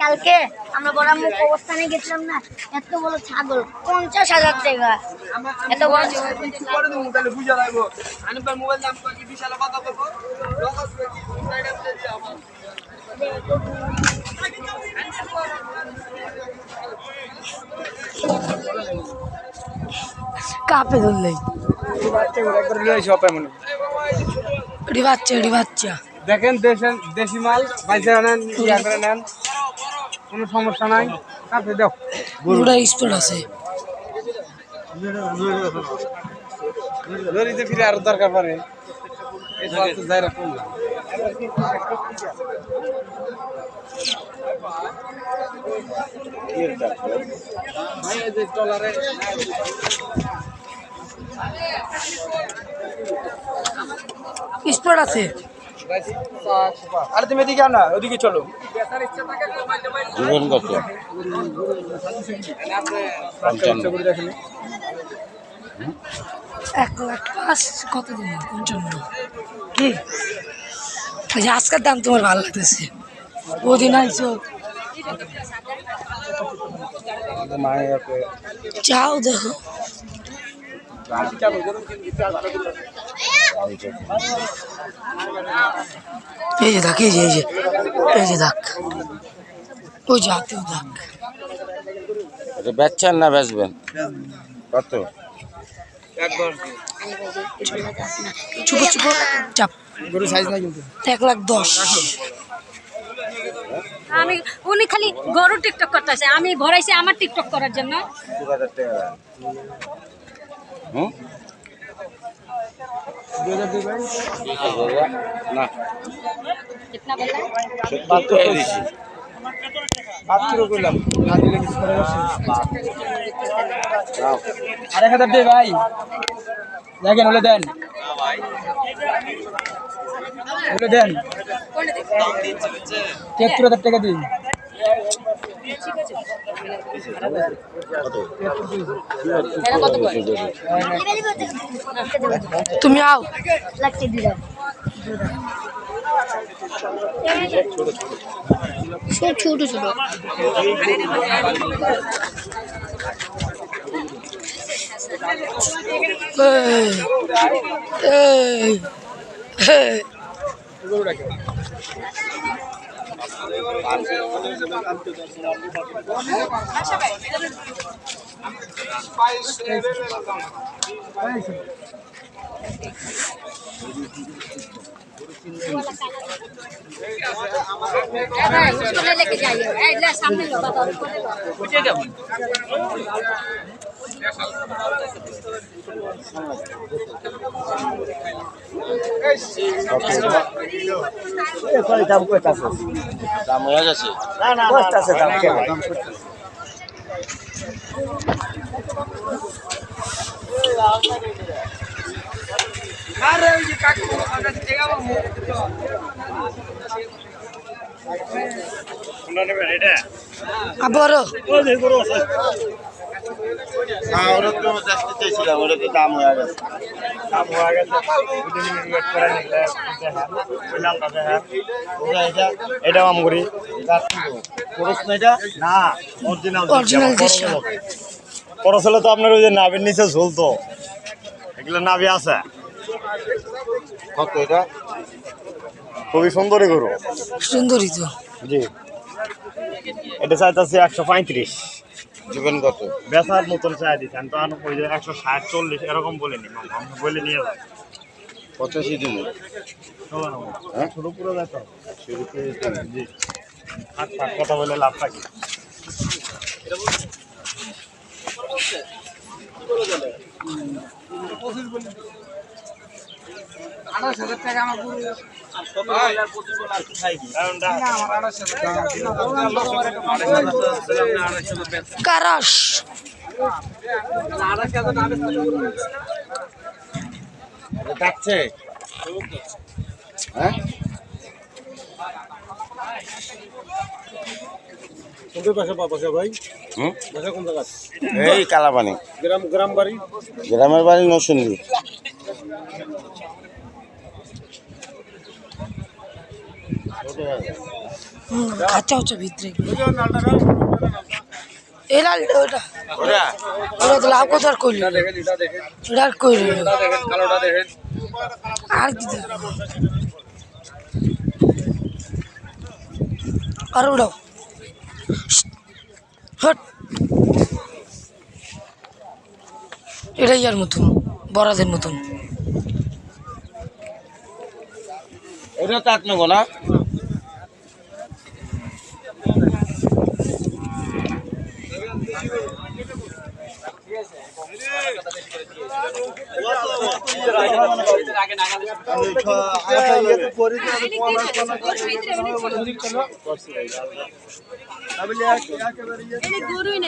কালকে আমরা বড় মুখ অবস্থানে গেছিলাম না, এত বড় ছাগল 50,000 টাকা। এত বড় কাপে ধরলেই বাচ্চা দেখেন দেশি মাল বাইসে নেন, ইয়া করে নেন, কোনো সমস্যা নাই। কাপে দাও, গরুটা স্পট আছে। লরিতে ফিরে আরো দরকার পড়ে, এই তো যাই রাখুন না। স্পট আছে। আরে তুমি এদিকে আও না, ওদিকে চলো। জীবন কত? 1,05,000 কত দিন 55 কি আজকের দাম তোমার ভালো লাগতেছে? ওদিন আইছো চাও দেখো, এই যে দেখ, এই যে দেখ, ওই জাতীয় দেখ। এটা বেচছেন না বেচবেন? কত? চুপ চাপ, গরু সাইজ নাই কিন্তু। 1,10,000। আমি উনি খালি গরু টিকটক করতেছে, আমি ভরাইছি আমার টিকটক করার জন্য। 2,000 টাকা দাম। হুম? 2000 দিই ভাই। না, कितना बोला? 70 টাকা দিছি। 72 কইলাম, না দিলে কিছু করে না। নাও। আর 1000 দিই ভাই, দেখেন হলে দেন, হলে দেন। 73,000 টাকা দিন। তুমি আও लगते दिला ছোট ছোট उसको लेके जाइए, ले सामने लो बाबा, उसको ले लो। দাম হয়ে গেছে? আবার না, ওটা তো দেখতে চাইছিলাম, ওটা তো দাম হয়ে গেছে। এটা আমগুড়ি না অরিজিনাল খরচ হলে তো আপনার ওই যে নাভির নিচে ঝুলতো, এগুলো নাভি আছে। কত এটা? খুবই সুন্দরী গরু, সুন্দরী তো। জি এটা চাইতেছি 135। জীবন কত? বেচার মতন চাই দিচ্ছেন তো, ওই যে 160 40 এরকম বলিনি, আমি বলে নিয়ে যাই। 85 দিন। হ্যাঁ শুরু পুরো যাইতে জি কথা বলে লাভ থাকি। কারাস ডাকছে? হ্যাঁ, ভাই এই কালাপানি গ্রাম বাড়ি, গ্রামের বাড়ি নরসিংদী। খাচ্চা হচ্ছে ভিতরে এই লালটা ওটা ওরা ওটা তো লাভ কথা আর করলি দেখেন এটা দেখেন এটা আর করলি এটা দেখেন কালোটা দেখেন আর কি দেখবো? আর উড়াও হট এটাই আর মতন বড়াদের মতন ওটা তাক নেবো না গরুই